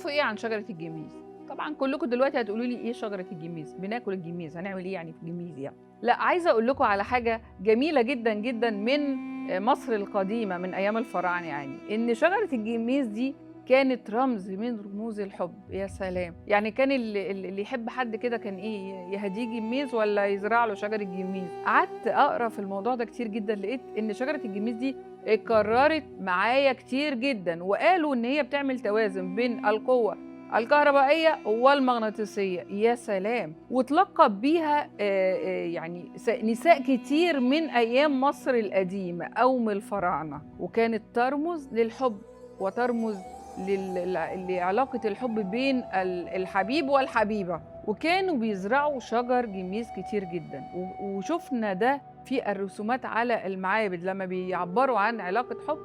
تعرفوا ايه عن شجرة الجميز؟ طبعا كلكم دلوقتي هتقولوا لي ايه شجرة الجميز؟ بناكل الجميز، هنعمل ايه يعني في الجميز يعني؟ لا، عايزه اقول لكم على حاجه جميله جدا جدا من مصر القديمه من ايام الفراعنه، يعني ان شجره الجميز دي كانت رمز من رموز الحب. يا سلام، يعني كان اللي يحب حد كده كان ايه، يهديه جميز ولا يزرع له شجره جميز. قعدت اقرا في الموضوع ده كتير جدا، لقيت ان شجره الجميز دي اتكررت معايا كتير جدا، وقالوا ان هي بتعمل توازن بين القوه الكهربائيه والمغناطيسيه. يا سلام، وتلقب بيها يعني نساء كتير من ايام مصر القديمه او من الفراعنه، وكانت ترمز للحب وترمز لعلاقه الحب بين الحبيب والحبيبه. وكانوا بيزرعوا شجر جميز كتير جدا، وشفنا ده في الرسومات على المعابد لما بيعبروا عن علاقه حب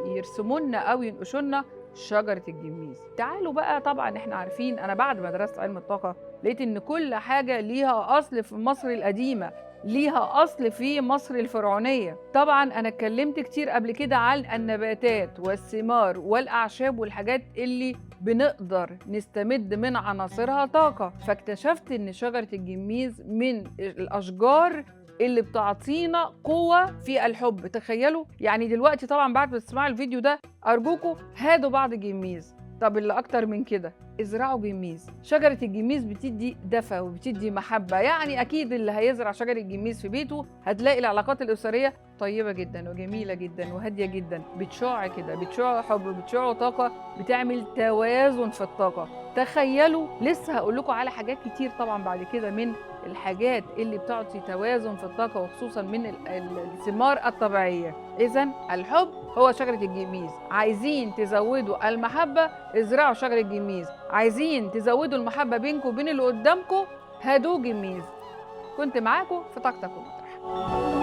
بيرسموا لنا او ينقشوا لنا شجرة الجميز. تعالوا بقى، طبعا احنا عارفين، انا بعد ما درست علم الطاقة لقيت ان كل حاجة ليها اصل في مصر القديمة، ليها اصل في مصر الفرعونية. طبعا انا اتكلمت كتير قبل كده عن النباتات والثمار والاعشاب والحاجات اللي بنقدر نستمد من عناصرها طاقة، فاكتشفت ان شجرة الجميز من الاشجار اللي بتعطينا قوة في الحب. تخيلوا يعني دلوقتي طبعا بعد ما تسمعوا الفيديو ده أرجوكوا هادوا بعض جميز. طب اللي أكتر من كده، ازرعوا جميز. شجرة الجميز بتدي دفى وبتدي محبة، يعني أكيد اللي هيزرع شجرة جميز في بيته هتلاقي العلاقات الأسرية طيبة جدا وجميلة جدا وهادية جدا، بتشع كده، بتشع حب، بتشع طاقة، بتعمل توازن في الطاقة. تخيلوا، لسه هقول لكم على حاجات كتير طبعا بعد كده من الحاجات اللي بتعطي توازن في الطاقة، وخصوصا من الثمار الطبيعية. إذن الحب هو شجرة الجميز. عايزين تزودوا المحبة، ازرعوا شجرة جميز. عايزين تزودوا المحبة بينكم وبين اللي قدامكم، هاتوا جميز. كنت معاكم في طاقتك ومطرح.